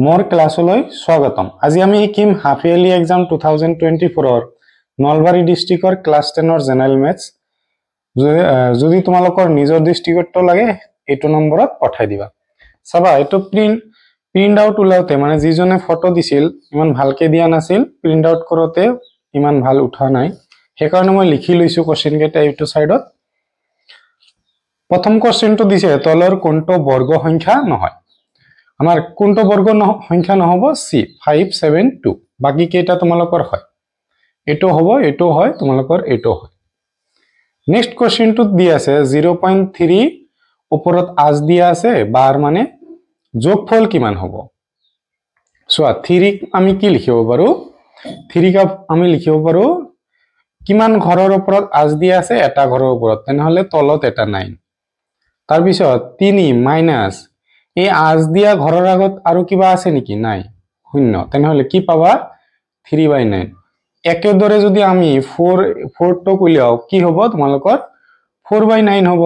मोर क्लासলৈ স্বাগতম। আজি আমি শিকিম হাফ ইয়াৰলি এক্সাম 2024 নলবাৰী ডিস্ট্ৰিক্টৰ ক্লাস 10ৰ জেনাৰেল ম্যাথছ। যদি তোমালোকৰ নিজৰ ডিস্ট্ৰিক্টটো লাগে এইটো নম্বৰত পঠাই দিবা। চাবা এইটো প্ৰিন্ট আউট উলাওতে মানে যিজনে ফটো দিছিল ইমান ভালকে দিয়া নাছিল, প্ৰিন্ট আউট কৰোতে ইমান ভাল উঠা নাই, সেইকাৰণে মই লিখি লৈছো কোশ্চেন কেইটা এইটো সাইডত। প্ৰথম কোশ্চেনটো দিছে তলৰ কোনটো বৰ্গ সংখ্যা নহয়। আমাৰ কোনটো বৰ্গ সংখ্যা নহব সি 572, বাকি কেইটা তোমালোকৰ হয়, এটো হ'ব, এটো হয়, তোমালোকৰ এটো হয়। নেক্সট কোশ্চেনটো দি আছে 0.3 ওপৰত আজ দিয়া আছে, বাৰ মানে যোগফল কিমান হ'ব। সোয়া 3 আমি কি লিখিব পাৰো, 3 ক আমি লিখিব পাৰো কিমান ঘৰৰ ওপৰত আজ দিয়া আছে, এটা ঘৰৰ ওপৰত, তেনেহলে তলত এটা 9। তাৰ পিছত 3 মাইনাস এই আজ দিয়া ঘৰৰ আগত আৰু কিবা আছে নেকি, নাই, শূন্য, তেনেহলে কি পাবা 3/9। একেদৰে যদি আমি 4 টো উলিয়াও কি হ'ব তোমালোকৰ 4/9 হ'ব,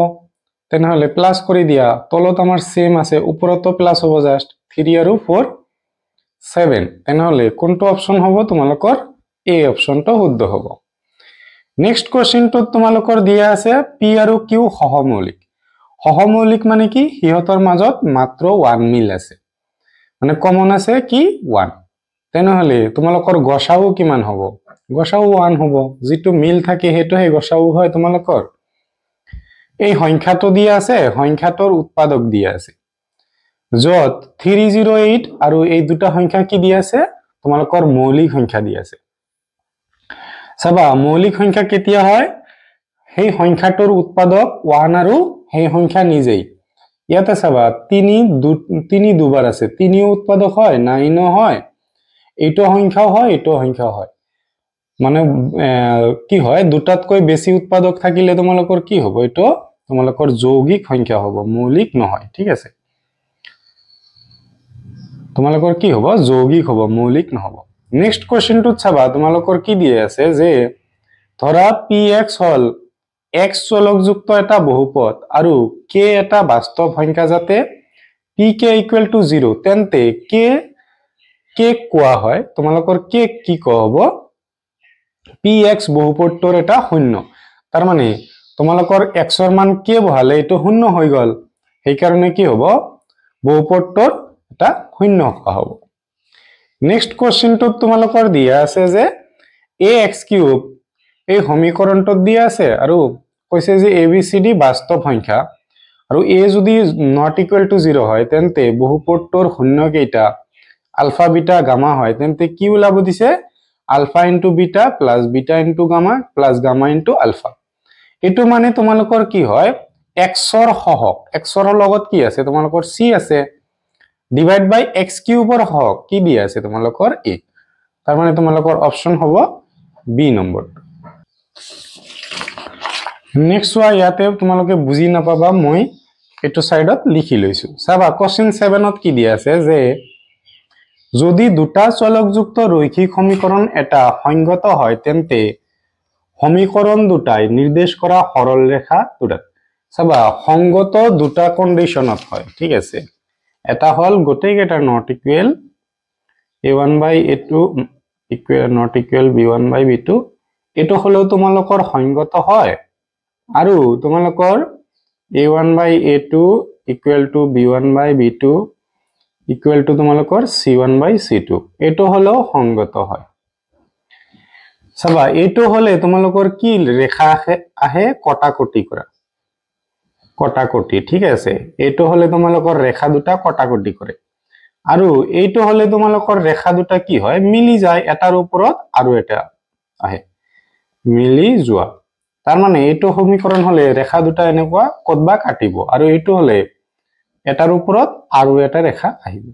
তেনেহলে প্লাস কৰি দিয়া, তলত আমাৰ সেম আছে, ওপৰতো প্লাস হ'ব, জাস্ট 3 আৰু 4 7, তেনেহলে কোনটো অপশন হ'ব তোমালোকৰ এ অপশনটো শুদ্ধ হ'ব। নেক্সট কোশ্চেনটো তোমালোকৰ দিয়া আছে পি আৰু কিউ সহমৌলিক। সহমৌলিক মানে কি, সিহঁতৰ মাজত মাত্ৰ 1 মিল আছে, মানে কমন আছে কি 1, তেনেহলে তোমালোকৰ গসাউ কিমান হ'ব, গসাউ 1 হ'ব, যেটো মিল থাকে হেতুহে গসাউ হয় তোমালোকৰ। এই সংখ্যাটো দিয়া আছে, সংখ্যাটোৰ উৎপাদক দিয়া আছে, যত 308 আৰু এই দুটা সংখ্যা কি দিয়া আছে তোমালোকৰ মৌলিক সংখ্যা দিয়া আছে। চাবা মৌলিক সংখ্যা কেতিয়া হয়, সেই সংখ্যাটোৰ উৎপাদক 1 আৰু সেই সংখ্যা নিজেই। ইয়াতে চাবা 3 দুবাৰ আছে, 3 উৎপাদক হয়, 9 হয়, এইটো সংখ্যাও হয়, এইটো সংখ্যাও হয়, মানে কি হয় দুটাতকৈ বেছি উৎপাদক থাকিলে তোমালোকৰ কি হ'ব, এইটো তোমালোকৰ যৌগিক সংখ্যা হ'ব, মৌলিক নহয়, ঠিক আছে। তোমালোকৰ কি হ'ব, যৌগিক হ'ব, মৌলিক নহব। নেক্সট কোশ্চেনটোত চাবা তোমালোকৰ কি দিয়ে আছে যে ধৰা px হল x চলকযুক্ত এটা বহুপদ আৰু k এটা বাস্তৱ সংখ্যা, যাতে pk ইকুৱেল টু 0, তেন্তে k কোৱা হয়, তোমালোকৰ k কি কোৱা হ'ব, px বহুপদটোৰ এটা শূন্য, তাৰ মানে তোমালোকৰ x ৰ মান k বহালে এইটো শূন্য হৈ গল, সেই কাৰণে কি হ'ব বহুপদটোৰ এটা শূন্য কোৱা হ'ব। নেক্সট কোশ্চেনটোত তোমালোকৰ দিয়া আছে যে ax³ এই সমীকৰণটোত দিয়া আছে আৰু কৈছে যে abcd বাস্তৱ সংখ্যা আৰু a যদি নট ইকুৱেল টু 0 হয়, তেন্তে বহুপদটোৰ শূন্য কেইটা আলফা বিটা গামা হয়, তেন্তে কি ওলাব দিছে alpha into beta plus beta into gamma plus gamma into alpha. এটো মানে তোমালোকৰ কি হয় x ৰ সহগ, x ৰ লগত কি আছে তোমালোকৰ c আছে, ডিভাইড বাই x³ ৰ সহগ কি দিয়া আছে তোমালোকৰ a, তাৰ মানে তোমালোকৰ অপশন হ'ব বি নম্বৰ। নেক্সট ওয়া ইয়াতে তোমালোকে বুজি নাপাবা, মই এটো সাইডত লিখি লৈছো। চাবা কোশ্চেন 7ত কি দিয়া আছে যে যদি দুটা চলকযুক্ত ৰৈখিক সমীকৰণ এটা সংগত হয়, তেন্তে সমীকৰণ দুটাই নিৰ্দেশ কৰা সৰল ৰেখা দুটা। চাবা সংগত দুটা কন্ডিশনত হয়, ঠিক আছে, এটা হল গোটেই কেইটা not equal a1/a2 equal not equal b1/b2, এটো হলেও তোমালোকৰ সংগত হয়, আৰু তোমালোকৰ a1/a2 equal to b1/b2 equal to তোমালোকৰ c1/c2, এটো হলেও সংগত হয়। চাবা এটো হলে তোমালোকৰ কি ৰেখা আহে কটাকটি কৰা, কটাকটি, ঠিক আছে, এটো হলে তোমালোকৰ ৰেখা দুটা কটাকটি কৰে, আৰু এইটো হলে তোমালোকৰ ৰেখা দুটা কি হয় মিলি যায়, এটাৰ ওপৰত আৰু এটা আহে মিলি যোৱা, তাৰ মানে এইটো সমীকৰণ হলে ৰেখা দুটা এনেকুৱা কতবা কাটিব, আৰু এইটো হলে এটাৰ ওপৰত আৰু এটা ৰেখা আহিব।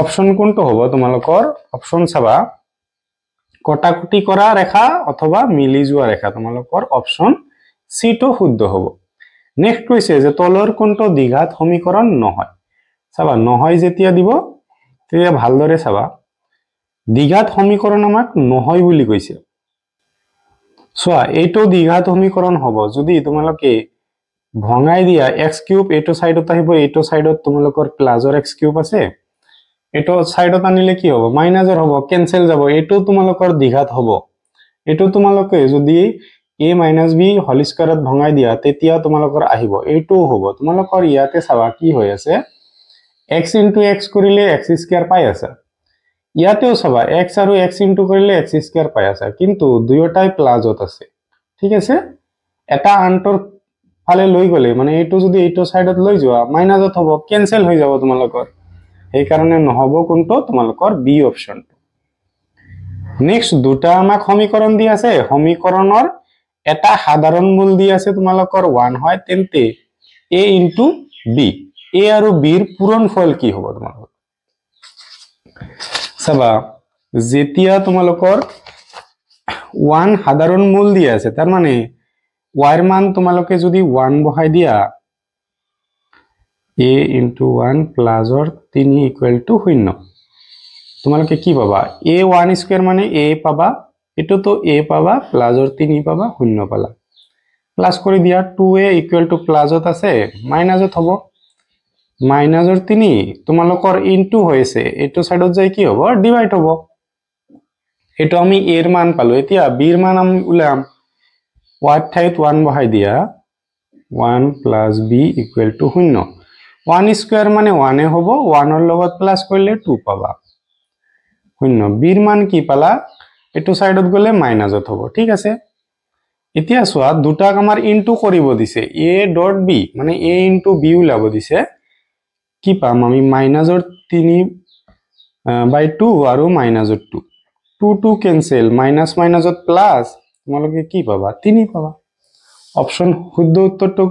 অপশন কোনটো হ'ব তোমালোকৰ, অপশন চাবা কটাকটি কৰা ৰেখা অথবা মিলি যোৱা ৰেখা, তোমালোকৰ অপশন সি টো শুদ্ধ হ'ব। নেক্সট কৈছে যে তলৰ কোনটো দ্বিঘাত সমীকৰণ নহয়। চাবা নহয় যেতিয়া দিব তেতিয়া ভালদৰে চাবা, দ্বিঘাত সমীকৰণ আমাক নহয় বুলি কৈছে। চোৱা এইটো দ্বিঘাত সমীকৰণ হ'ব যদি তোমালোকে ভঙাই দিয়া x³ এইটো সাইডত আহিব, এইটো সাইডত তোমালোকৰ প্লাসৰ x³ আছে, এটো সাইডত আনিলে কি হ'ব মাইনাসৰ হ'ব কেনসেল যাব এটো তোমালোকৰ দ্বিঘাত হ'ব এটো তোমালোকে যদি a - b হোল স্কয়াৰত ভঙাই দিয়া তেতিয়া তোমালোকৰ আহিব এটো হ'ব তোমালোকৰ ইয়াতে চাবা কি হৈ আছে x * x কৰিলে x স্কয়াৰ পাই আছে ইয়াতেও চাবা x আৰু x ইনটু কৰিলে x স্কয়াৰ পাই আছে কিন্তু দুয়োটাই প্লাসত আছে ঠিক আছে এটা আন্তৰ ফালে লৈ গলে মানে এটো যদি এটো সাইডত লৈ যোৱা মাইনাসত হ'ব কেনসেল হৈ যাব তোমালোকৰ এই কাৰণে নহব কোনটো তোমালোকৰ বি অপশন নেক্সট দুটা আমাক সমীকৰণ দি আছে সমীকৰণৰ এটা সাধাৰণ মূল দি আছে তোমালোকৰ 1 হয় তেন্তে a * b a আৰু b ৰ পূৰণফল কি হ'ব তোমালোকৰ চাবা যেতিয়া তোমালোকৰ 1 সাধাৰণ মূল দি আছে তাৰ মানে y ৰ মান তোমালোকে যদি 1 বহাই দিয়া a * 1 প্লাসৰ 3 = 0 তোমালোকে কি পাবা a1 স্কয়াৰ মানে a পাবা এটো তো a পাবা প্লাসৰ 3 পাবা 0 পালা প্লাস কৰি দিয়া 2a = প্লাসত আছে মাইনাসত হ'ব মাইনাসৰ 3 তোমালোকৰ ইনটু হৈছে এটো সাইডত যাই কি হ'ব ডিভাইড হ'ব এটো আমি a এর মান পালো এতিয়া b এর মান আমি উলাম y ঠাইত 1 বহাই দিয়া 1 + b = 0 1 স্কয়ার মানে 1 এ হ'ব 1 এর লগত প্লাস করলে 2 পাবা 0 b এর মান কি পালা এটো সাইডত গলে মাইনাসত হ'ব ঠিক আছে এতিয়া সোয়া দুটাক আমাৰ ইনটু কৰিব দিছে a ডট b মানে a * b উলাব দিছে কি পাম আমি মাইনাসৰ 3/2 আৰু মাইনাসৰ 2 2 কেনসেল মাইনাস মাইনাসত প্লাস তোমালোকে কি পাবা 3 পাবা অপশন শুদ্ধ উত্তৰটো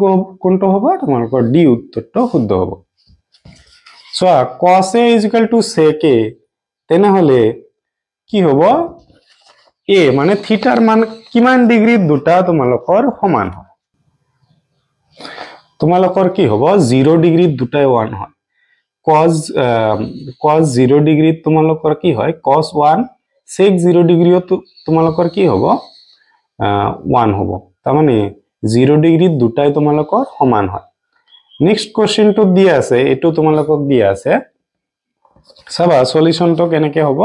কোনটো হ'ব তোমালোকৰ ডি উত্তৰটো শুদ্ধ হ'ব so cos a = sec a তেনে হলে কি হ'ব a মানে থিটাৰ মান কিমান ডিগ্ৰী দুটা তোমালোকৰ সমান হয় তোমালোকৰ কি হ'ব 0 ডিগ্ৰী দুটাই 1 হয় cos 0 ডিগ্ৰী তোমালোকৰ কি হয় cos 1 sec 0 ডিগ্ৰী তোমালোকৰ কি হ'ব 1 হ'ব তাৰ মানে 0 ডিগ্ৰী দুটাই তোমালোকৰ সমান হয় নেক্সট কোশ্চেনটো দিয়া আছে এটো তোমালোকক দিয়া আছে চাবা সলিউশনটো কেনেকৈ হ'ব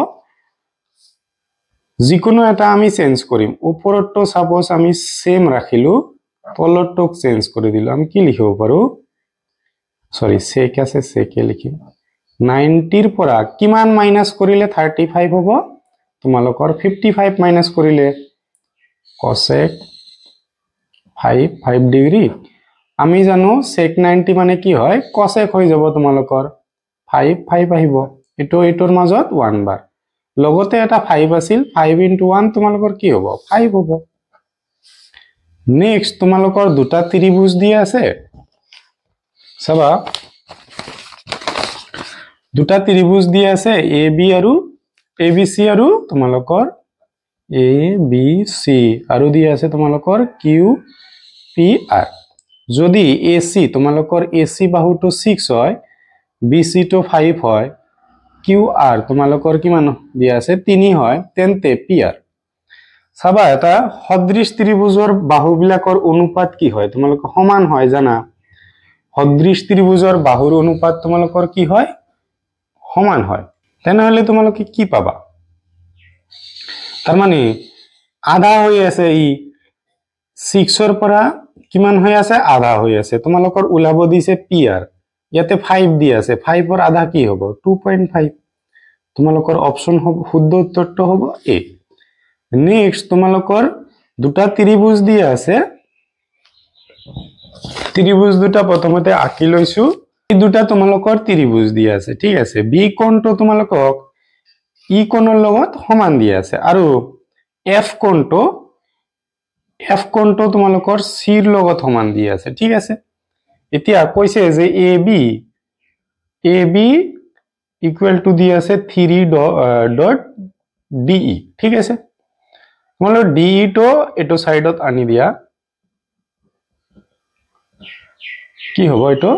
যিকোনো এটা আমি চেঞ্জ কৰিম ওপৰটো সাপোজ আমি সেম ৰাখিলো তলৰটো চেঞ্জ কৰি দিলো আমি কি লিখিব পাৰো সৰি sec আছে sec এ লিখিম 90 ৰ পৰা কিমান মাইনাস কৰিলে 35 হ'ব তোমালোকৰ 55 মাইনাস কৰিলে cosec 5 ডিগ্ৰী আমি জানো sec 90 মানে কি হয় cosec হৈ যাব তোমালোকৰ 5 আহিব এটো এটোৰ মাজত 1 বাৰ লগতে এটা 5 আছিল 5 * 1 তোমালোকৰ কি হ'ব 5 হ'ব নেক্সট তোমালোকৰ দুটা ত্ৰিভুজ দিয়া আছে চাবা দুটা ত্ৰিভুজ দিয়া আছে AB আৰু ABC আৰু তোমালোকৰ ABC আৰু দিয়া আছে তোমালোকৰ QPR যদি AC তোমালোকৰ AC বাহুটো 6 হয় BC টো 5 হয় QR তোমালোকৰ কিমান দিয়া আছে 3 হয় তেন্তে PR চাবা এটা সদৃশ ত্ৰিভুজৰ বাহুবিলাকৰ অনুপাত কি হয় তোমালোকৰ সমান হয় জানা সদৃশ ত্ৰিভুজৰ বাহুৰ অনুপাত তোমালোকৰ কি হয় সমান হয় তেনেহলে তোমালোকে কি পাবা তাৰ মানে আধা হৈ আছে ই 6 ৰ পৰা কিমান হৈ আছে আধা হৈ আছে তোমালোকৰ উলাব দিছে PR ইয়াতে 5 দি আছে 5 ৰ আধা কি হ'ব 2.5 তোমালোকৰ অপশন হ'ব শুদ্ধ উত্তৰটো হ'ব A নেক্সট তোমালোকৰ দুটা ত্ৰিভুজ দি আছে ত্ৰিভুজ দুটা প্ৰথমতে আঁকি লৈছো এই দুটা তোমালোকৰ ত্ৰিভুজ দি আছে ঠিক আছে B কোণটো তোমালোকক E কোণৰ লগত সমান দি আছে আৰু F কোণটো তোমালোকৰ C ৰ লগত সমান দি আছে ঠিক আছে এতিয়া কৈছে যে AB = দি আছে 3.DE ঠিক আছে তোমালোক DE টো এটো সাইডত আনি দিয়া কি হ'ব এটো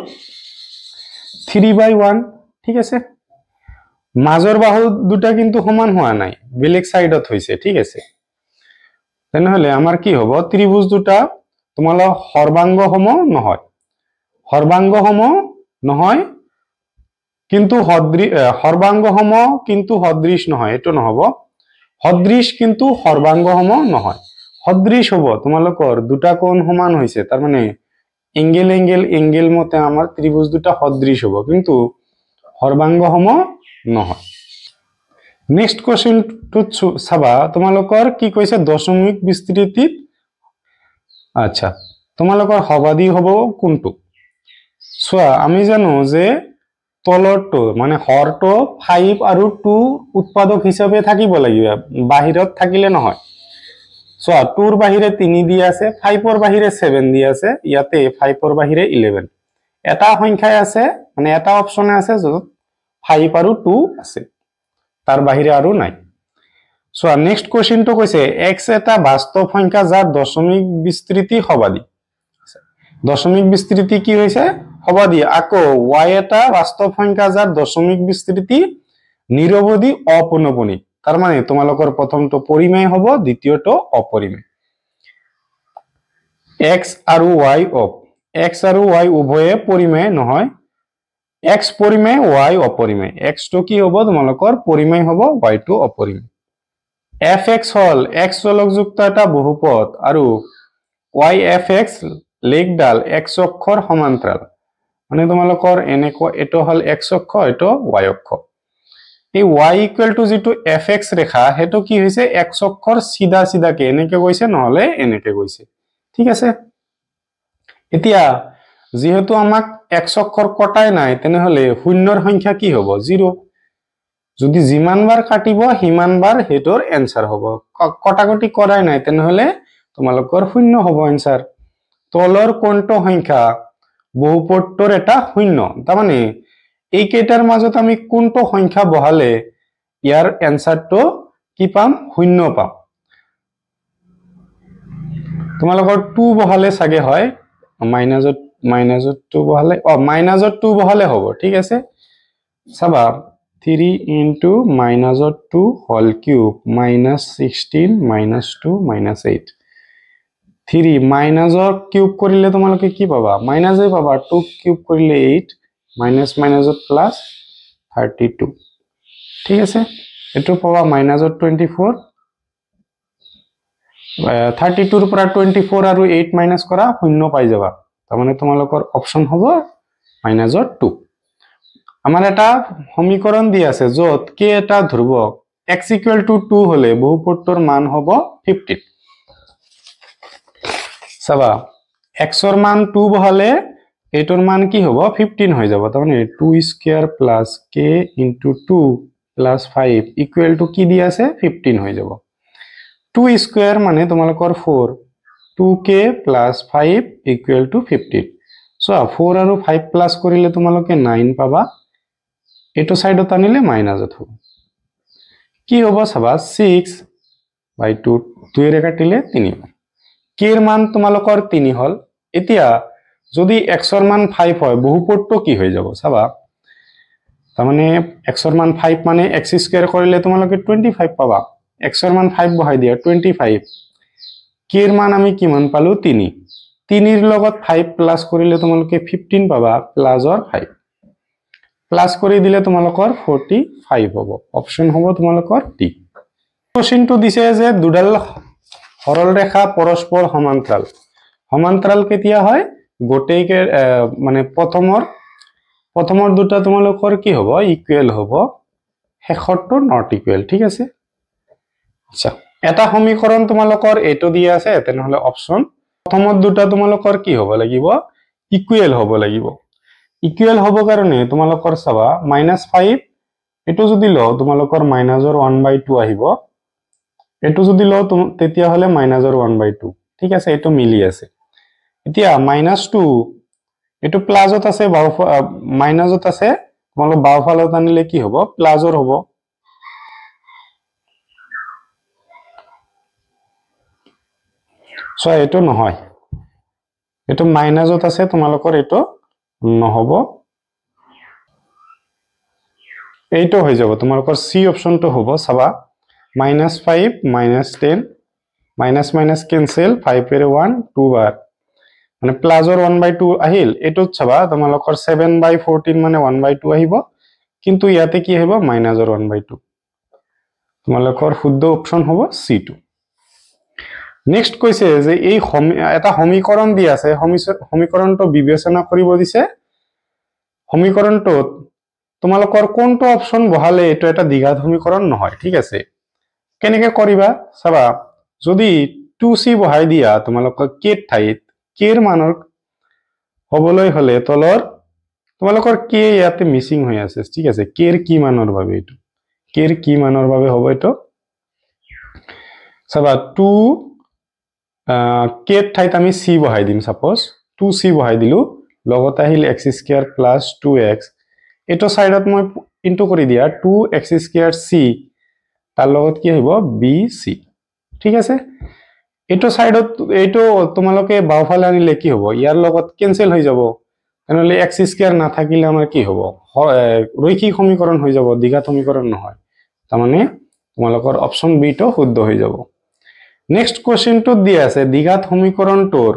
3/1 ঠিক আছে মাজৰ বাহু দুটা কিন্তু সমান হোৱা নাই বেলেগ সাইডত হৈছে ঠিক আছে তেনেহলে আমাৰ কি হ'ব ত্ৰিভুজ দুটা তোমালোক সৰ্বাংগ সম নহয় কিন্তু সৰ্বাংগ সম কিন্তু সদৃশ নহয়, এটো নহব। সদৃশ কিন্তু সৰ্বাংগ সম নহয়। সদৃশ হব তোমালোকৰ দুটা কোণ সমান হৈছে, তাৰ মানে এঙ্গেল এঙ্গেল এঙ্গেল মতে আমাৰ ত্ৰিভুজ দুটা সদৃশ হব, কিন্তু সৰ্বাংগ সম নহয়। নেক্সট কোৱেশ্চনটো চাবা, তোমালোকৰ কি কৈছে দশমিক বিস্তৃতিত, আচ্ছা তোমালোকৰ সবাদী হব কোনটো? চোৱা আমি জানো যে তলৰটো মানে হৰটো 5 আৰু 2 উৎপাদক হিচাপে থাকিব লাগিব, বাহিৰত থাকিলে নহয়। চোৱা 2 ৰ বাহিৰে 3 দি আছে, 5 ৰ বাহিৰে 7 দি আছে, ইয়াতে 5 ৰ বাহিৰে 11। এটা সংখ্যাই আছে মানে এটা অপচনে আছে যত 5 আৰু 2 আছে, তাৰ বাহিৰে আৰু নাই। চোৱা নেক্সট কোৱেশ্চনটো কৈছে x এটা বাস্তৱ সংখ্যা যাৰ দশমিক বিস্তৃতি সবাদী। দশমিক বিস্তৃতি কি হৈছে? সবাদী। আকৌ y এটা বাস্তৱ সংখ্যা যাৰ দশমিক বিস্তৃতি নিৰৱধি অপূৰ্ণপণিক, তাৰ মানে তোমালোকৰ প্ৰথমটো পৰিমেয় হ'ব, দ্বিতীয়টো অপৰিমেয়। x আৰু y x আৰু y উভয়ে পৰিমেয় নহয়, x পৰিমেয় y অপৰিমেয়। x টো কি হ'ব তোমালোকৰ পৰিমেয় হ'ব, y টো অপৰিমেয়। fx হল x চলকযুক্ত এটা বহুপদ আৰু yfx লেখডাল x অক্ষৰ সমান্তৰাল, মানে তোমালোকৰ এনেকুৱা এটো হল x অক্ষ, এটো y অক্ষ। এই y ইকুৱেল টু যেটো fx ৰেখা হেটো কি হৈছে x অক্ষৰ সিধা সিধাকে এনেকে গৈছে, নহলে এনেকে গৈছে, ঠিক আছে। এতিয়া যেহেতু আমাক x অক্ষৰ কটাই নাই, তেনেহলে শূন্যৰ সংখ্যা কি হ'ব? 0। যদি যিমানবাৰ কাটিব সিমানবাৰ হেটোৰ এনসাৰ হ'ব। কটাকটি কৰাই নাই, তেনেহলে তোমালোকৰ শূন্য হ'ব এনসাৰ। তলৰ কোনটো সংখ্যা বহুপদটোৰ এটা শূন্য, তাৰ মানে এই কেইটাৰ মাজত আমি কোনটো সংখ্যা বহালে ইয়াৰ এনসাৰটো কি পাম? শূন্য পাম। তোমালোকৰ 2 বহালে চাগে হয়, মাইনাসত 2 বহালে মাইনাসত 2 বহালে হ'ব, ঠিক আছে। চাবা 3 into minusত 2 whole cube minus 16 minus 2 minus 8। 3 মাইনাসৰ cube কৰিলে তোমালোকে কি পাবা? মাইনাসে পাবা। 2 কিউব কৰিলে 8 মাইনাস মাইনাসত প্লাস 32, ঠিক আছে। এটো পাবা মাইনাসত 24, 32 ৰ পৰা 24 আৰু 8 মাইনাস কৰা শূন্য পাই যাবা, তাৰ মানে তোমালোকৰ অপচন হ'ব মাইনাসত 2। আমাৰ এটা সমীকৰণ দি আছে যত k এটা ধ্ৰুবক x equal to 2 হলে বহুপদটোৰ মান হ'ব 15। চাবা x ৰ মান 2 বহালে এটোৰ মান কি হ'ব? 15 হৈ যাব, তাৰ মানে 2 square plus k into 2 plus 5 equal to কি দি আছে? 15 হৈ যাব। 2 স্কয়াৰ মানে তোমালোকৰ 4, 2k plus 5 equal to 15। so 4 আৰু 5 প্লাস কৰিলে তোমালোকে 9 পাবা, এটো সাইডত আনিলে মাইনাসত হ'ব। কি হ'ব চাবা 6/2, 2 এৰে কাটিলে 3। k এৰ মান তোমালোকৰ 3 হল। এতিয়া যদি x এৰ মান 5 হয় বহুপদটো কি হৈ যাব চাবা, তাৰ মানে x এৰ মান 5 মানে x স্কয়াৰ কৰিলে তোমালোকে 25 পাবা। x এর মান 5 বহাই দিয়া 25। k এর মান আমি কিমান পালো? 3। 3 এর লগত 5 প্লাস কৰিলে তোমালোকে 15 পাবা, প্লাসৰ 5 প্লাস কৰি দিলে তোমালোকৰ 45 হ'ব। অপশন হ'ব তোমালোকৰ ডি। কোশ্চেনটো দিছে যে দুডাল সৰল ৰেখা পৰস্পৰ সমান্তৰাল। সমান্তৰাল কেতিয়া হয়? গোটেইকে মানে প্ৰথমৰ দুটা তোমালোকৰ কি হ'ব? ইকুৱেল হ'ব, শেষৰটো নট ইকুৱেল, ঠিক আছে। আচ্ছা এটা সমীকৰণ তোমালোকৰ এটো দিয়া আছে, তেনেহলে অপশন প্ৰথমৰ দুটা তোমালোকৰ কি হ'ব লাগিব? ইকুৱেল হ'ব লাগিব। ইকুৱেল হ'ব কাৰণে তোমালোকৰ চাবা -5 এটো যদি লও তোমালোকৰ মাইনাসৰ 1/2 আহিব, এটো যদি লও তেতিয়া হলে মাইনাসৰ 1/2, ঠিক আছে, এটো মিলি আছে। এতিয়া -2 এটো প্লাসত আছে, মাইনাসত আছে, তোমালোক বাওফালত আনিলে কি হ'ব? প্লাসৰ হ'ব। সো এটো নহয়, এটো মাইনাসত আছে, তোমালোকৰ এটো নহব, এইটো হৈ যাব তোমালোকৰ সি অপশনটো হ'ব। চাবা -5 -10 মাইনাস মাইনাস ক্যান্সেল, 5 এর 1 2 বার মানে প্লাসৰ 1/2 আহিল। এটোত চাবা তোমালোকৰ 7/14 মানে 1/2 আহিব, কিন্তু ইয়াতে কি হ'ব -1/2 তোমালোকৰ শুদ্ধ অপচন হ'ব C2 নেক্সট কৈছে যে এই এটা সমীকৰণ দি আছে সমীকৰণটো বিবেচনা কৰিব দিছে সমীকৰণটোত তোমালোকৰ কোনটো অপচন বহালে এটো এটা দ্বিঘাত সমীকৰণ নহয় ঠিক আছে কেনেকৈ কৰিবা চাবা যদি 2c বহাই দিয়া তোমালোকৰ k ঠাইত k এৰ মানৰ হবলৈ হলে তলৰ তোমালোকৰ k ইয়াতে মিসিং হৈ আছে ঠিক আছে k এৰ কি মানৰ বাবে এটো k এৰ কি মানৰ বাবে হ'ব এটো চাবা 2 k ঠাইত আমি c বহাই দিম সাপোজ 2c বহাই দিলু লগত আহিল x² + 2x এটো সাইডত মই ইনটু কৰি দিয়া 2x² c তার লগত কি হইব bc ঠিক আছে এটো সাইডত এটো তোমালোকে বাওফালে আনিলে কি হ'ব ইয়াৰ লগত ক্যান্সেল হৈ যাব তাহলে x² না থাকিলে আমাৰ কি হ'ব ৰৈখিক সমীকৰণ হৈ যাব দ্বিঘাত সমীকৰণ নহয় তাৰ মানে তোমালোকৰ অপশন বি টো শুদ্ধ হৈ যাব নেক্সট কোশ্চেনটো দিয়া আছে দ্বিঘাত সমীকৰণটোৰ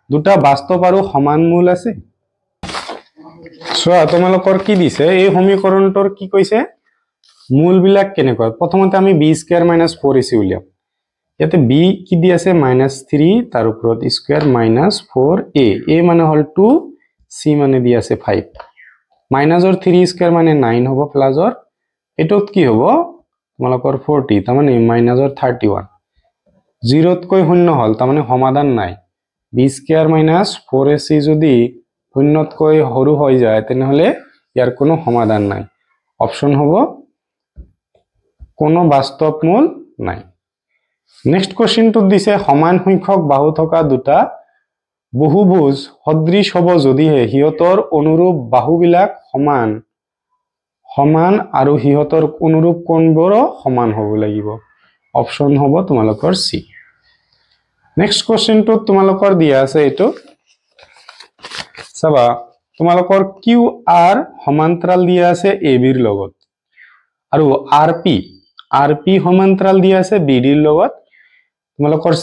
দুটা বাস্তৱ আৰু সমান মূল আছে সোয়া তোমালোকৰ কি দিছে এই সমীকৰণটোৰ কি কৈছে মূল বিলাক কেনেকৈ প্ৰথমতে আমি b² - 4ac উলিয়াম ইয়াতে b কি দি আছে -3 তাৰ ওপৰত স্কয়াৰ -4a a মানে হল 2 c মানে দি আছে 5 মাইনাসৰ 3 স্কয়াৰ মানে 9 হ'ব প্লাসৰ এটোত কি হ'ব তোমালোকৰ 40 তাৰ মানে মাইনাসৰ 31 0তকৈ শূন্য হল তাৰ মানে সমাধান নাই b² - 4ac যদি শূন্যতকৈ সৰু হৈ যায় তেনেহলে ইয়াৰ কোনো সমাধান নাই অপশন হ'ব কোনো বাস্তৱ মূল নাই নেক্সট কোশ্চেনটো দিছে সমান সংখ্যক বাহু থকা দুটা বহুভুজ সদৃশ হ'ব যদিহে হিয়তৰ অনুৰূপ বাহুবিলাক সমান আৰু হিয়তৰ অনুৰূপ কোণবোৰো সমান হ'ব লাগিব অপশন হ'ব তোমালোকৰ সি নেক্সট কোশ্চেনটো তোমালোকৰ দিয়া আছে এটো চাবা তোমালোকৰ কিউ আৰ সমান্তৰাল দিয়া আছে এবিৰ লগত আৰু আৰপি সমান্তৰাল দিয়া আছে বিডিৰ লগত তোমালোকৰ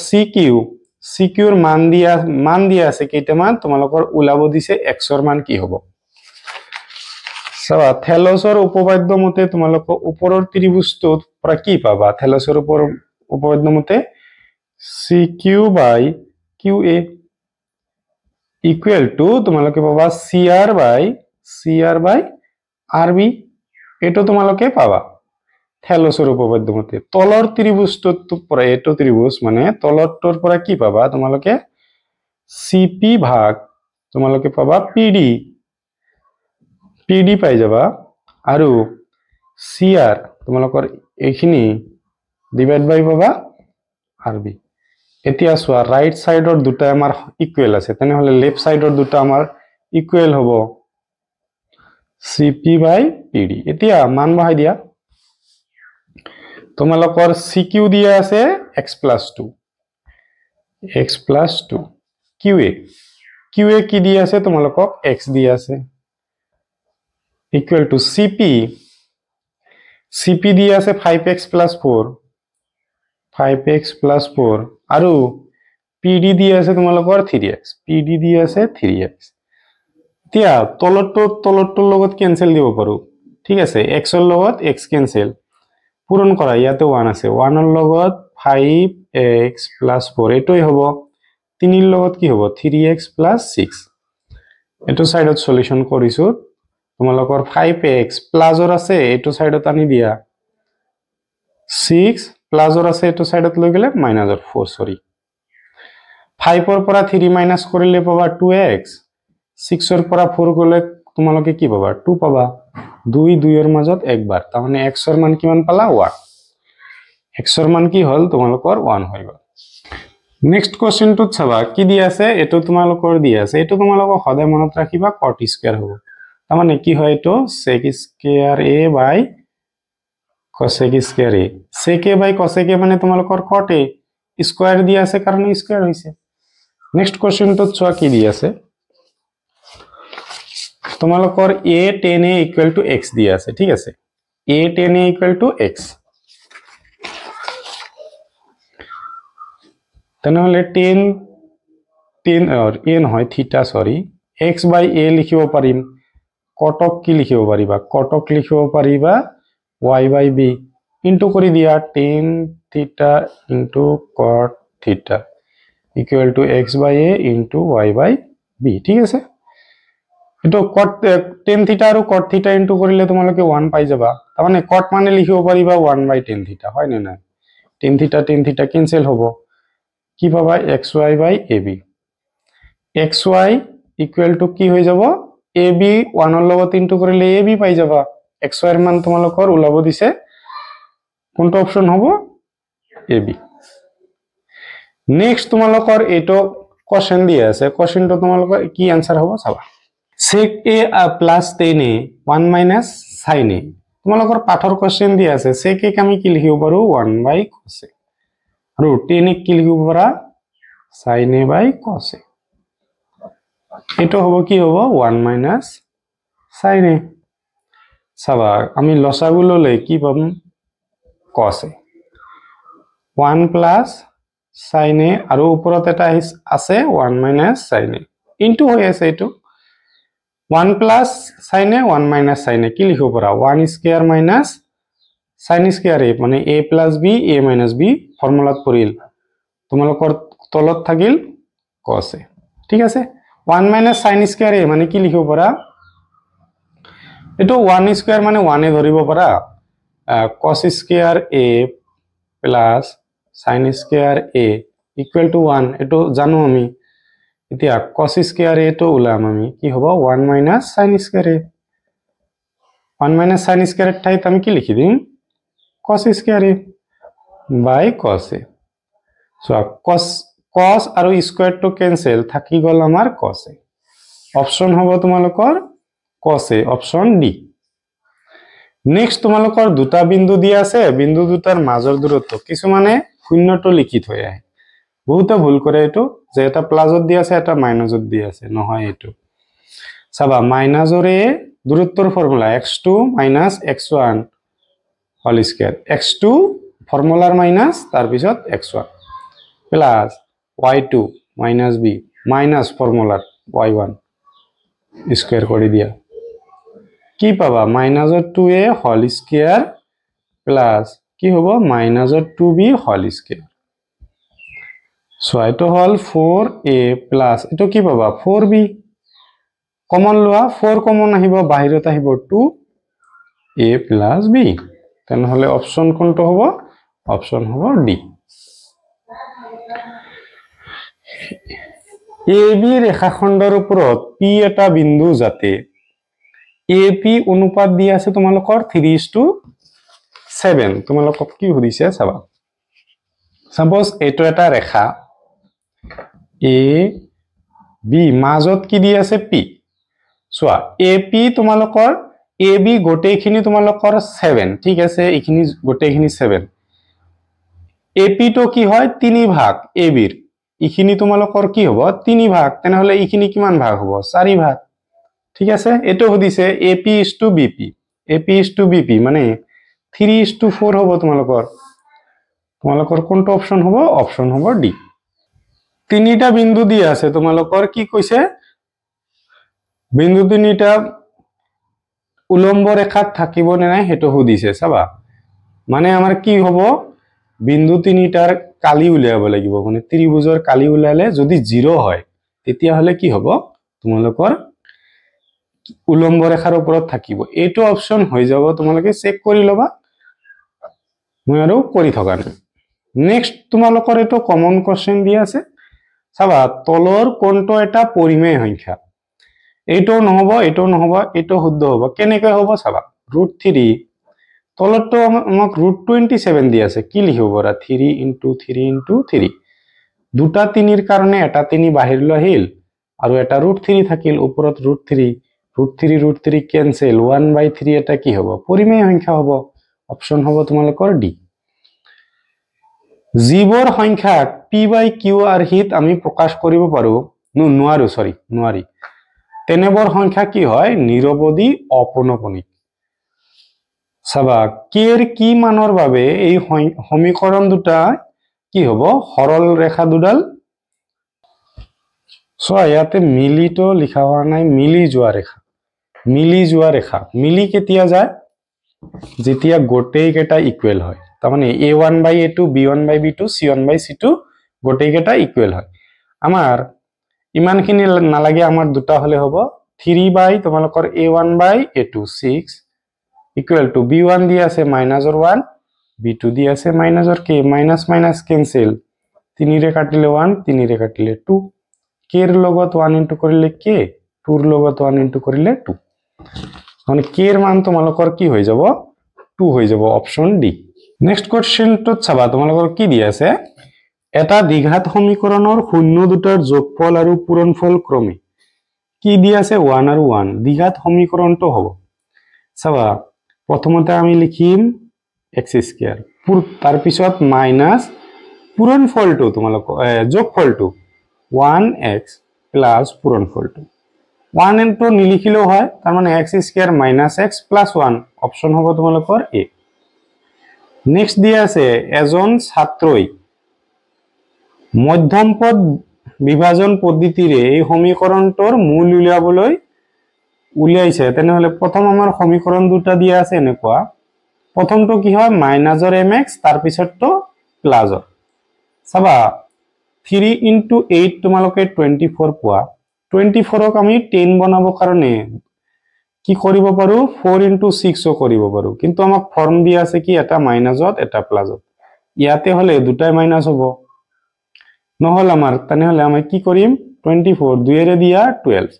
সিকিউৰ মান দিয়া আছে কেইটামান তোমালোকৰ ওলাব দিছে x ৰ মান কি হ'ব চাবা থেলছৰ উপপাদ্য মতে তোমালোকৰ ওপৰৰ ত্ৰিভুজটোত পৰা কি পাবা থেলছৰ উপপাদ্য মতে CQ/QA ইকুয়াল টু তোমালোকে পাবা CR/RB এটো তোমালোকে পাবা থেলছৰ উপপাদ্য মতে তলৰ ত্ৰিভুজটোত পৰা এটো ত্ৰিভুজ মানে তলৰটোৰ পৰা কি পাবা তোমালোকে CP ভাগ তোমালোকে পাবা PD পাই যাবা আৰু CR তোমালোকৰ এইখিনি ডিভাইড বাই পাবা RB এতিয়া সোয়া ৰাইট সাইডৰ দুটা আমাৰ ইকুয়াল আছে তেনেহলে লেফট সাইডৰ দুটা আমাৰ ইকুয়াল হ'ব CP/PD এতিয়া মান বহাই দিয়া তোমালোকৰ CQ দিয়া আছে x+2 QA কি দিয়া আছে তোমালোকক x দিয়া আছে ইকুয়াল টু CP দিয়া আছে 5x + 4 আৰু PD দিয়া আছে তোমালোকৰ 3x PD দিয়া আছে 3x এতিয়া তলৰটোৰ লগত ক্যান্সেল দিব পাৰো ঠিক আছে x ৰ লগত x ক্যান্সেল পূৰণ কৰা ইয়াতে 1 আছে 1 ৰ লগত 5x + 4 এটোই হ'ব 3 ৰ লগত কি হ'ব 3x + 6 এটো সাইডত সলিউশন কৰিছো তোমালোকৰ 5x প্লাসৰ আছে এটো সাইডত আনি দিয়া 6 প্লাসৰ আছে এটো সাইডত লৈ গলে মাইনাসৰ 4 সৰি 5 ৰ পৰা 3 মাইনাস কৰিলে পাবা 2x 6 ৰ পৰা 4 গলে তোমালোকে কি পাবা 2 পাবা 2 ৰ মাজত একবাৰ তাৰ মানে x ৰ মান কিমান পালা 1 x ৰ মান কি হল তোমালোকৰ 1 হৈ গল নেক্সট কোশ্চেনটোত চাবা কি দি আছে এটো তোমালোকৰ দি আছে এটো তোমালোকক সদায় মনত ৰাখিবা cot স্কয়াৰ হ'ব তাৰ মানে কি হয় এটো sec square a by cosec square a sec a by cosec a মানে তোমালোকৰ cot a স্কয়াৰ দি আছে কাৰণে স্কয়াৰ হৈছে নেক্সট কোশ্চেনটোত চোৱা কি দি আছে তোমালোকৰ a tan a = x দি আছে ঠিক আছে a tan a = x তেনেহলে tan or a নহয় থিটা সৰি x/a লিখিব পাৰিম কটক কি লিখিব পাৰিবা কটক লিখিব পাৰিবা y by b ইনটু কৰি দিয়া tan theta into cot theta equal to x by a into y by b ঠিক আছে এটো cot tan theta আৰু cot theta ইনটু কৰিলে তোমালোকে 1 পাই যাবা তাৰ মানে cot মানে লিখিব পাৰিবা 1 by tan theta হয় নে নাই tan theta কেনসেল হ'ব কি পাবা xy by ab xy equal to কি হৈ যাব ab 1 ৰ লগত ইনটু কৰিলে ab পাই যাবা xy এৰ মান তোমালোকৰ ওলাব দিছে কোনটো অপশন হ'ব ab নেক্সট তোমালোকৰ এটো কোশ্চেন দিয়া আছে কোশ্চেনটো তোমালোকৰ কি आंसर হ'ব চাবা sec a plus tan a 1 minus sin a তোমালোকৰ পাঠৰ কোশ্চেন দিয়া আছে sec a আমি কি লিখিব পাৰো 1 by cos a আৰু tan a কি লিখিব পাৰা sin a by cos a এটো হ'ব কি হ'ব 1 minus sin a চাবা আমি লসাগু ললে কি পাম cos a 1 plus sin a আৰু ওপৰত এটা আছে 1 minus sin a ইনটু হৈ আছে এটো 1 plus sin a 1 minus sin a কি লিখিব পাৰা 1 square minus sin square a মানে a plus b a minus b ফৰ্মুলাত পৰিল তোমালোকৰ তলত থাকিল cos a ঠিক আছে 1 minus sin স্কয়াৰ a মানে কি লিখিব পাৰা এটো 1 স্কয়াৰ মানে 1 এ ধৰিব পাৰা cos square a plus sin square a equal to 1 এটো জানো আমি এতিয়া cos স্কয়ার a তো উলাম আমি কি হ'ব 1 minus sin square a 1 minus sin square এর ঠাইত আমি কি লিখি দিম cos square a by cos a so cos আৰু স্কয়াৰ তো ক্যান্সেল থাকি গল আমাৰ cos a অপশন হ'ব তোমালোকৰ cos a option D next তোমালোকৰ দুটা বিন্দু দিয়া আছে বিন্দু দুটাৰ মাজৰ দূৰত্ব কিছু মানে শূন্যটো লিখি থৈ আহে বহুত ভুল কৰে এটো যে এটা প্লাসত দিয়া আছে এটা মাইনাসত দিয়া আছে নহয় এটো চাবা মাইনাসৰে দূৰত্বৰ formula x2 x1 whole square x2 ফৰ্মুলাৰ মাইনাস তাৰ পিছত x1 plus y2 b minus ফৰ্মুলাৰ y1 স্কয়াৰ কৰি দিয়া কি পাবা -2a হোল স্কয়ার প্লাস কি হ'ব -2b হোল স্কয়ার সো এটো হল 4a প্লাস এটো কি পাবা 4b কমন লোৱা 4 কমন আহিব বাহিৰত আহিব 2a প্লাস b তেনহলে অপশন কোনটো হ'ব অপশন হ'ব ডি ab ৰেখাখণ্ডৰ ওপৰত p এটা বিন্দু যাতে ap অনুপাত দিয়া আছে তোমালোকৰ 3:7 তোমালোকক কি সুধিছে চাবা সাপোজ এটো এটা ৰেখা a b মাজত কি দিয়া আছে p সোয়া ap তোমালোকৰ ab গোটেইখিনি তোমালোকৰ 7 ঠিক আছে এইখিনি গোটেইখিনি 7 ap তো কি হয় 3 ভাগ ab ৰ এইখিনি তোমালোকৰ কি হ'ব 3 ভাগ তেনহলে এইখিনি কিমান ভাগ হ'ব 4 ভাগ ঠিক আছে এটো সুধিছে ap:bp মানে 3:4 হ'ব তোমালোকৰ কোনটো অপশন হ'ব অপশন হ'ব ডি তিনিটা বিন্দু দিয়া আছে তোমালোকৰ কি কৈছে বিন্দু তিনিটা উলম্ব ৰেখাত থাকিব নে নাই হেতু সুধিছে চাবা মানে আমাৰ কি হ'ব বিন্দু তিনিটাৰ কালি উলিয়াব লাগিব মানে ত্ৰিভুজৰ কালি উলালে যদি 0 হয় তেতিয়া হলে কি হ'ব তোমালোকৰ উলম্ব ৰেখাৰ ওপৰত থাকিব এটো অপশন হৈ যাব তোমালোকে চেক কৰি লবা মই আৰু কৰি থকা নাই নেক্সট তোমালোকৰ এটো কমন কোশ্চেন দিয়া আছে চাবা তলৰ কোনটো এটা পৰিমেয় সংখ্যা এটো নহব এটো শুদ্ধ হ'ব কেনেকৈ হ'ব চাবা √3 তলৰটো আমাক √27 দিয়া আছে কি লিখিব পাৰা 3 * 3 * 3 দুটা 3 ৰ কাৰণে এটা 3 বাহিৰলৈ আহিল আৰু এটা √3 থাকিল ওপৰত √3 ক্যান্সেল 1/3 এটা কি হ'ব পৰিমেয় সংখ্যা হ'ব অপশন হ'ব তোমালোকৰ ডি জীৱৰ সংখ্যা p/q আৰ্হিত আমি প্ৰকাশ কৰিব পাৰো নোৱাৰি তেনেবৰ সংখ্যা কি হয় নিৰৱধি অপনপনিক চাবা কেৰ কি মানৰ বাবে এই সমীকৰণ দুটা কি হ'ব সৰল ৰেখা দুডাল সো ইয়াতে মিলিটো লিখা হোৱা নাই মিলি যোৱা ৰেখা মিলি যোৱা ৰেখা মিলি কেতিয়া যায় যেতিয়া গোটেই কেটা ইকুৱেল হয় তাৰ মানে a1 by a2 b1 by b2 c1 by c2 গোটেই কেটা ইকুৱেল হয় আমাৰ ইমানখিনি নালাগে আমাৰ দুটা হলে হ'ব 3 by তোমালোকৰ a1 by a2 6 equal to b1 দি আছে -1 b2 দি আছে -k মাইনাস মাইনাস ক্যান্সেল 3 ৰে কাটিলে 1 3 ৰে কাটিলে 2 k ৰ লগত 1 ইনটু কৰিলে k 2 ৰ লগত 1 ইনটু কৰিলে 2 মানে k ৰ মান তোমালোকৰ কি হৈ যাব 2 হৈ যাব অপচন ডি নেক্সট কোৱেশ্চনটোত চাবা তোমালোকৰ কি দি আছে এটা দ্বিঘাত সমীকৰণৰ শূন্য দুটাৰ যোগফল আৰু পূৰণফল ক্ৰমে কি দি আছে 1 আৰু 1 দ্বিঘাত সমীকৰণটো হ'ব চাবা প্ৰথমতে আমি লিখিম x স্কয়াৰ তাৰ পিছত মাইনাস পূৰণফলটো তোমালোকৰ যোগফলটো 1x প্লাস পূৰণফলটো 1 ইনটু নিলিখিলেও হয় তাৰ মানে x square minus x plus 1 option হ'ব তোমালোকৰ a নেক্সট দি আছে এজন ছাত্ৰই মধ্যম পদ বিভাজন পদ্ধতিৰে এই সমীকৰণটোৰ মূল উলিয়াইছে তেনেহলে প্ৰথম আমাৰ সমীকৰণ দুটা দিয়া আছে এনেকুৱা প্ৰথমটো কি হয় মাইনাসৰ mx তাৰ পিছতটো প্লাসৰ চাবা 3 into 8 তোমালোকে 24 পোৱা 24 ক আমি 10 বনাব কাৰণে কি কৰিব পাৰো 4 into 6 ও কৰিব পাৰো কিন্তু আমাক ফর্ম দিয়া আছে কি এটা মাইনাসত এটা প্লাসত ইয়াতে হলে দুটাই মাইনাস হ'ব নহল আমাৰ তেনেহলে আমি কি কৰিম 24 2 এৰে দিয়া 12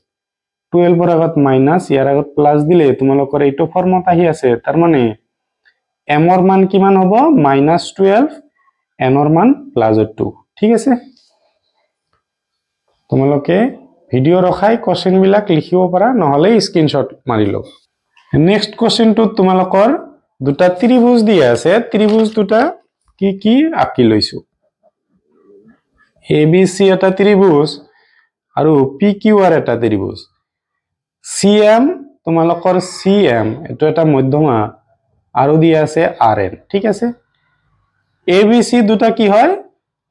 12 ৰ আগত মাইনাস ইয়াৰ আগত প্লাস দিলে তোমালোকৰ এইটো ফৰ্মত আহি আছে তাৰ মানে m ৰ মান কিমান হ'ব -12 n ৰ মান +2 ঠিক আছে তোমালোকে ভিডিও ৰখাই কোৱেশ্চন বিলাক লিখিব পাৰা নহলে স্ক্ৰিনশ্বট মাৰি লও নেক্সট কোৱেশ্চনটো তোমালোকৰ দুটা ত্ৰিভুজ দিয়া আছে ত্ৰিভুজ দুটা কি আঁকি লৈছো ABC এটা ত্ৰিভুজ আৰু PQR এটা ত্ৰিভুজ CM তোমালোকৰ CM এটো এটা মধ্যমা আৰু দিয়া আছে RN ঠিক আছে ABC দুটা কি হয়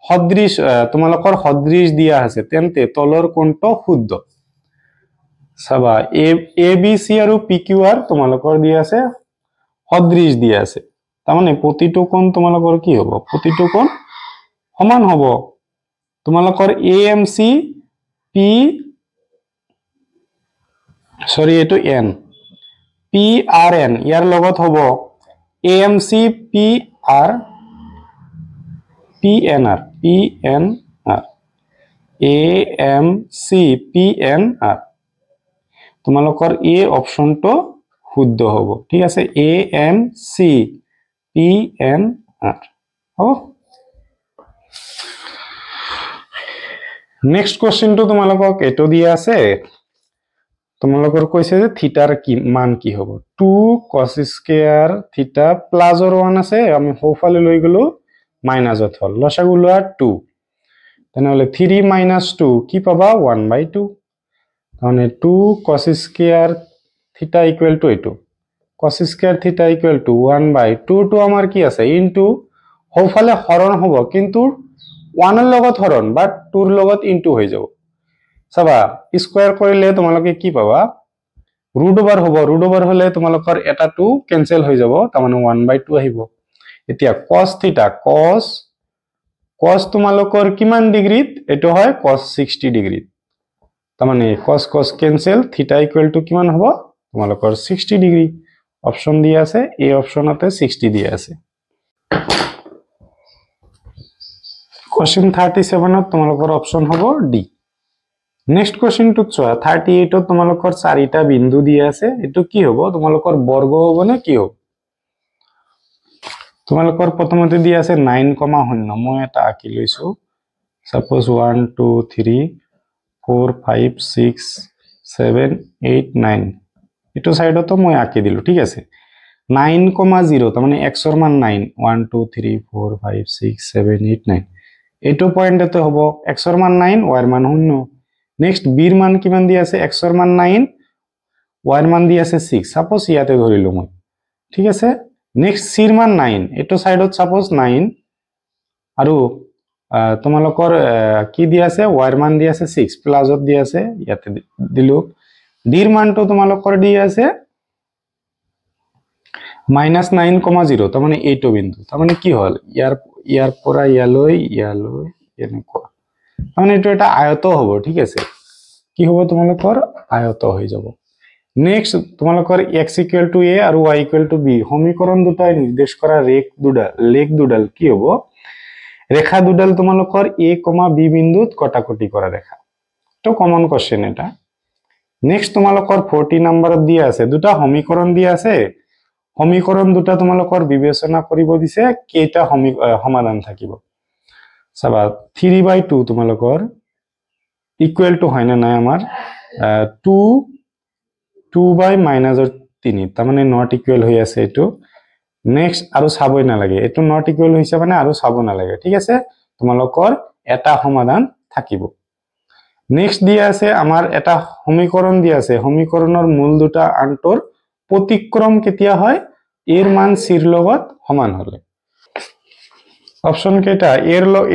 সদৃশ তোমালোকৰ সদৃশ দিয়া আছে তেন্তে তলৰ কোণটো শুদ্ধ চাবা ABC আৰু PQR তোমালোকৰ দিয়া আছে সদৃশ দিয়া আছে তাৰ মানে প্ৰতিটো কোণ তোমালোকৰ কি হ'ব প্ৰতিটো কোণ সমান হ'ব তোমালোকৰ AMC P সৰি এটো N PRN ইয়াৰ লগত হ'ব AMC PR PNR AMC PNR তোমালোকৰ এই অপচনটো শুদ্ধ হ'ব ঠিক আছে AMC PNR হ'ব নেক্সট কোৱেশ্চনটো তোমালোকক এটো দিয়া আছে তোমালোকৰ কৈছে যে থিটাৰ কি মান কি হ'ব 2 cos স্কয়াৰ থিটা প্লাসৰ 1 আছে আমি হোফালে লৈ গলো মাইনাসত হল লসাগু লোৱা 2 তেনেহলে 3 - 2 কি পাবা 1/2 মানে 2 cos স্কয়ার থিটা ইকুয়াল টু এটো cos স্কয়ার থিটা ইকুয়াল টু 1/2 টু আমাৰ কি আছে ইনটু হোফালে হৰণ হ'ব কিন্তু 1 ৰ লগত হৰণ বাট 2 ৰ লগত ইনটু হৈ যাব চাবা স্কয়াৰ কৰিলে তোমালোকে কি পাবা ৰুট ওভাৰ হ'ব ৰুট ওভাৰ হলে তোমালোকৰ এটা 2 কেনসেল হৈ যাব তাৰ মানে 1/2 আহিব এতিয়া cos থিটা cos তোমালোকৰ কিমান ডিগ্ৰীত এটো হয় cos 60 ডিগ্ৰীত তাৰ মানে cos কেনসেল থিটা ইকুয়াল টু কিমান হ'ব তোমালোকৰ 60 ডিগ্ৰী অপচন দিয়া আছে এই অপচনতে 60 দিয়া আছে কোৱেশ্চন 37 ত তোমালোকৰ অপচন হ'ব ডি নেক্সট কোৱেশ্চন টু চোৱা 38 ত তোমালোকৰ চাৰিটা বিন্দু দিয়া আছে এটো কি হ'ব তোমালোকৰ বৰ্গ হ'ব নে কি হ'ব তোমালোকৰ প্ৰথমতে দিয়া আছে 9,0 মই এটা আঁকি লৈছো সাপোজ 1 2 3 4 5 6 7 8 9 এটো সাইডতো মই আঁকি দিলো ঠিক আছে 9,0 তাৰ মানে x ৰ মান 9 1 2 3 4 5 6 7 8 9 এটো পয়েন্টতে হ'ব x ৰ মান 9 y ৰ মান 0 নেক্সট b ৰ মান কিমান দিয়া আছে x ৰ মান 9 y ৰ মান দিয়া আছে 6 সাপোজ ইয়াতে ধৰিলো মই ঠিক আছে নেক্সট c ৰ মান 9 এটো সাইডত সাপোজ 9 আৰু তোমালোকৰ কি দিয়া আছে y ৰ মান দিয়া আছে 6 প্লাসত দিয়া আছে ইয়াতে দিলো ডিৰ মানটো তোমালোকৰ দি আছে -9,0 তাৰমানে এইটো বিন্দু তাৰমানে কি হল ইয়াৰ পৰা ইয়ালৈ এনেকুৱা তাৰমানে এইটো এটা আয়ত হ'ব ঠিক আছে কি হ'ব তোমালোকৰ আয়ত হৈ যাব নেক্সট তোমালোকৰ x = a আৰু y = b সমীকৰণ দুটাই নিৰ্দেশ কৰা লেখ দুডাল কি হ'ব ৰেখা দুডাল তোমালোকৰ a, b বিন্দুত কটাকটি কৰা ৰেখা তো কমন কোশ্চেন এটা নেক্সট তোমালোকৰ 40 নম্বৰত দিয়া আছে দুটা সমীকৰণ দিয়া আছে সমীকৰণ দুটা তোমালোকৰ বিবেচনা কৰিব দিছে কেইটা সমাধান থাকিব চাবা 3/2 তোমালোকৰ ইকুৱেল টু হয় না নাই আমাৰ 2/-3 তাৰমানে নট ইকুৱেল হৈ আছে এটো নেক্সট আৰু চাবই নালাগে এটো নট ইকুৱেল হৈছে মানে আৰু চাব নালাগে ঠিক আছে তোমালোকৰ এটা সমাধান থাকিব নেক্সট দিয়া আছে আমাৰ এটা সমীকৰণ দিয়া আছে সমীকৰণৰ মূল দুটা আনটোৰ প্ৰতিক্ৰম কেতিয়া হয় এৰ মান চিৰ লগত সমান হলে অপচন কেটা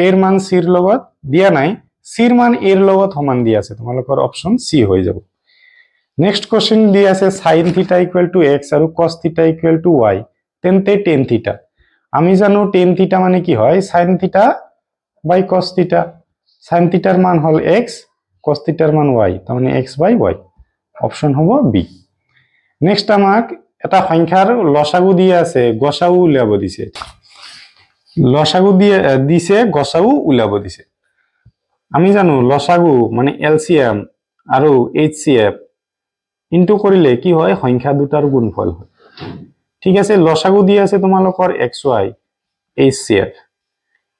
এৰ মান চিৰ লগত দিয়া নাই চিৰ মান এৰ লগত সমান দিয়া আছে তোমালোকৰ অপচন সি হৈ যাব নেক্সট কোশ্চেন দিয়া আছে sin θ = x আৰু cos θ = y তেন্তে tan θ আমি জানো tan θ মানে কি হয় sin θ / cos θ sin θ ৰ মান হল x cos θ ৰ মান y তাৰমানে x/y অপচন হ'ব বি নেক্সট আমাক এটা সংখ্যাৰ লসাগু দিয়া আছে গসাগু উলিয়াব দিছে লসাগু দিছে গসাগু উলিয়াব দিছে আমি জানো লসাগু মানে এলসিএম আৰু এইচসিএফ ইনটু কৰিলে কি হয় সংখ্যা দুটাৰ গুণফল হয় ঠিক আছে লসাগু দিয়া আছে তোমালোকৰ xy hcf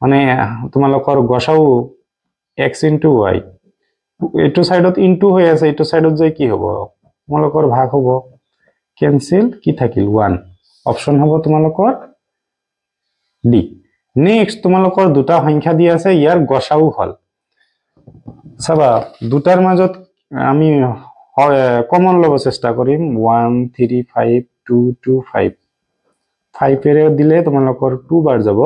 মানে তোমালোকৰ গসাগু x * y এটো সাইডত ইনটু হৈ আছে এটো সাইডত যাই কি হ'ব তোমালোকৰ ভাগ হ'ব ক্যান্সেল কি থাকিল 1 অপচন হ'ব তোমালোকৰ ডি নেক্সট তোমালোকৰ দুটা সংখ্যা দিয়া আছে ইয়াৰ গসাগু হল চাবা দুটাৰ মাজত আমি কমন লব চেষ্টা কৰিম 1 3 5 2 2 5 5 এৰে দিলে তোমালোকৰ 2 বাৰ যাব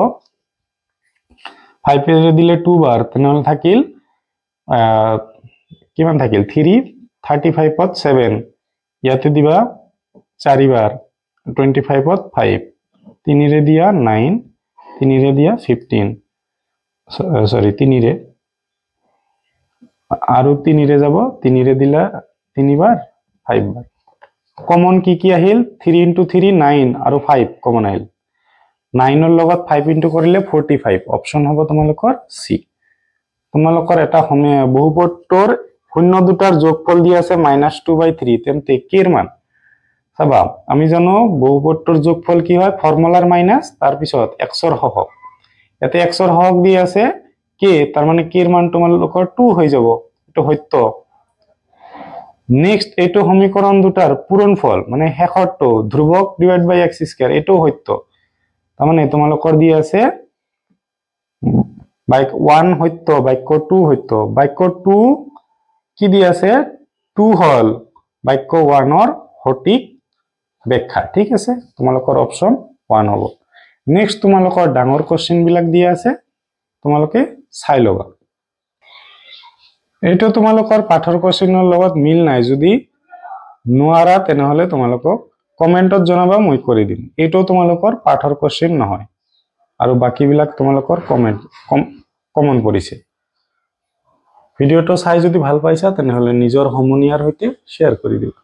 5 এৰে দিলে 2 বাৰ তেনেহলে থাকিল কিমান থাকিল 3 35 ত 7 ইয়াতে দিবা 4 বাৰ 25 ত 5 3 ৰে দিয়া 9 3 ৰে দিয়া 15 সৰি 3 ৰে আৰু 3 ৰে যাব 3 ৰে দিলা 3 বাৰ 5 বাৰ কমন কি আহিল 3 * 3 9 আৰু 5 কমন আহিল 9 ৰ লগত 5 ইনটু কৰিলে 45 অপচন হ'ব তোমালোকৰ সি তোমালোকৰ এটা বহুপদৰ শূন্য দুটাৰ যোগফল দিয়া আছে -2/3 তেন্তে কেৰ মান চাবা আমি জানো বহুপদৰ যোগফল কি হয় ফৰ্মুলাৰ মাইনাস তাৰ পিছত x ৰ হহক এতে x ৰ হহক দি আছে কে তাৰ মানে কেৰ মান তোমালোকৰ 2 হৈ যাব এটো সত্য নেক্সট এটো সমীকৰণ দুটাৰ পূৰণফল মানে শেষৰটো ধ্ৰুবক / x² এটো সত্য তাৰ মানে তোমালোকৰ দি আছে বাক্য 1 সত্য বাক্য 2 সত্য বাক্য 2 কি দি আছে 2 হল বাক্য 1 ৰ সঠিক ব্যাখ্যা ঠিক আছে তোমালোকৰ অপচন 1 হ'ব নেক্সট তোমালোকৰ ডাঙৰ কোশ্চেন বিলাক দিয়া আছে তোমালোকে চাই লবা এইটো তোমালোকৰ পাঠৰ কোশ্চেনৰ লগত মিল নাই যদি নোৱাৰা তেনেহলে তোমালোকক কমেন্টত জনাবা মই কৰি দিম এইটো তোমালোকৰ পাঠৰ কোশ্চেন নহয় আৰু বাকি বিলাক তোমালোকৰ কমন পৰিছে ভিডিওটো চাই যদি ভাল পাইছা তেনেহলে নিজৰ সমনীয়াৰ সৈতে শেয়াৰ কৰি দিবা